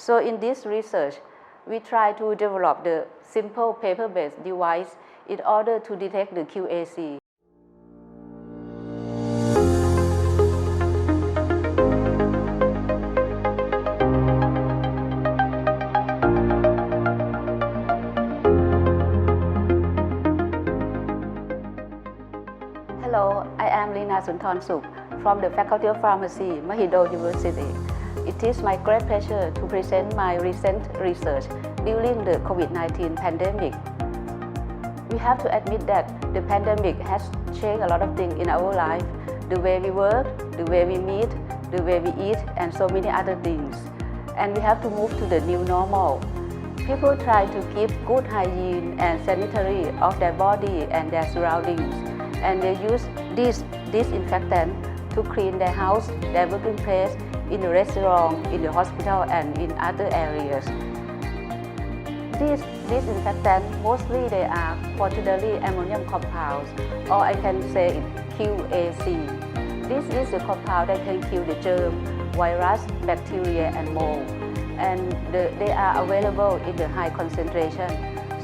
So in this research, we try to develop the simple paper-based device in order to detect the QAC. Hello, I am Lina Sunthornsuk from the Faculty of Pharmacy, Mahidol University. It is my great pleasure to present my recent research during the COVID-19 pandemic. We have to admit that the pandemic has changed a lot of things in our life, the way we work, the way we meet, the way we eat, and so many other things. And we have to move to the new normal. People try to keep good hygiene and sanitary of their body and their surroundings, and they use this disinfectant to clean their house, their working place, in the restaurant, in the hospital, and in other areas. These disinfectants, mostly they are quaternary ammonium compounds, or I can say QAC. This is the compound that can kill the germ, virus, bacteria, and mold. And they are available in the high concentration.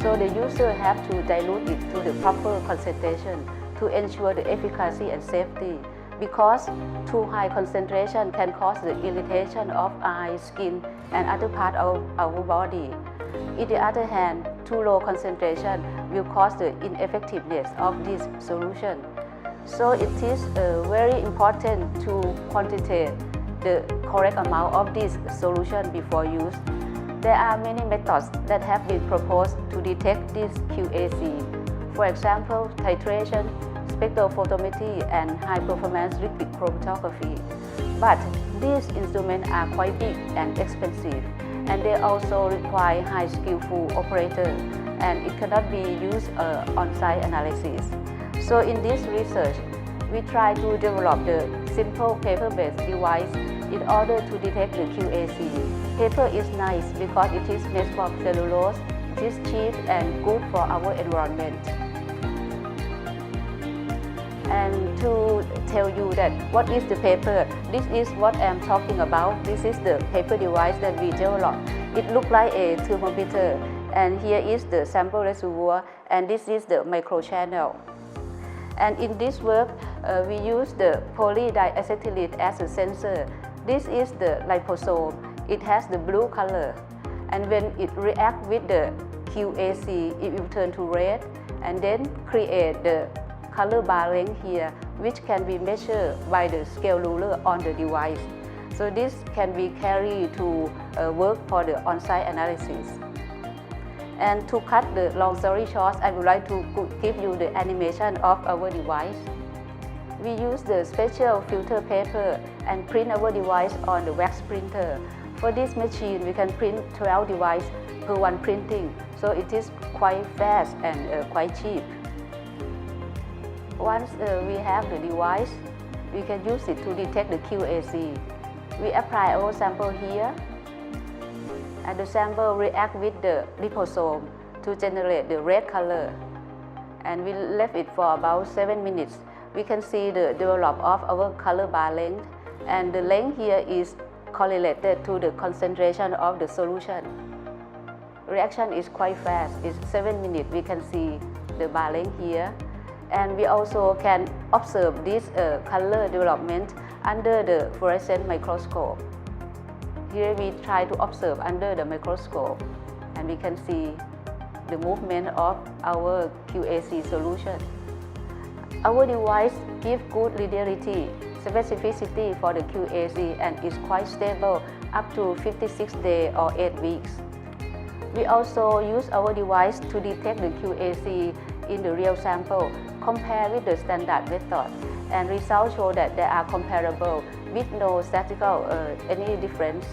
So the user have to dilute it to the proper concentration to ensure the efficacy and safety, because too high concentration can cause the irritation of eye, skin, and other part of our body. On the other hand, too low concentration will cause the ineffectiveness of this solution. So it is very important to quantitate the correct amount of this solution before use. There are many methods that have been proposed to detect this QAC. For example, titration, spectrophotometry, and high-performance liquid chromatography. But these instruments are quite big and expensive, and they also require high skillful operators, and it cannot be used on-site analysis. So in this research, we try to develop the simple paper-based device in order to detect the QAC. Paper is nice because it is made from cellulose, it is cheap and good for our environment. And to tell you that what is the paper, this is what I am talking about. This is the paper device that we developed. It looks like a thermometer, and here is the sample reservoir, and this is the microchannel. And in this work, we use the polydiacetylate as a sensor. This is the liposome. It has the blue color, and when it reacts with the QAC, it will turn to red and then create the color bar length here, which can be measured by the scale ruler on the device. So this can be carried to work for the on-site analysis. And to cut the long story short, I would like to give you the animation of our device. We use the special filter paper and print our device on the wax printer. For this machine, we can print 12 devices per one printing, so it is quite fast and quite cheap. Once we have the device, we can use it to detect the QAC. We apply our sample here, and the sample reacts with the liposome to generate the red color. And we left it for about 7 minutes. We can see the development of our color bar length, and the length here is correlated to the concentration of the solution. Reaction is quite fast. It's 7 minutes. We can see the bar length here. And we also can observe this color development under the fluorescent microscope. Here we try to observe under the microscope, and we can see the movement of our QAC solution. Our device gives good linearity, specificity for the QAC, and is quite stable up to 56 days or 8 weeks. We also use our device to detect the QAC in the real sample, compare with the standard method, and results show that they are comparable with no statistical any difference.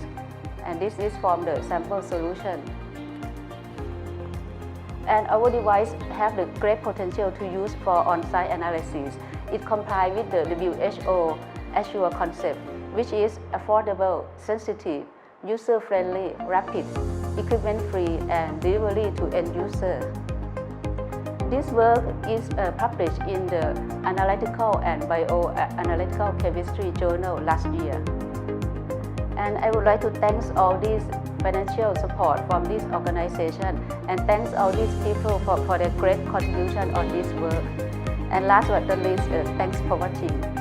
And this is from the sample solution. And our device have the great potential to use for on-site analysis. It complies with the WHO Assure concept, which is affordable, sensitive, user-friendly, rapid, equipment-free, and delivery to end user. This work is published in the Analytical and Bioanalytical Chemistry journal last year. And I would like to thank all these financial support from this organization and thanks all these people for their great contribution on this work. And last but not least, thanks for watching.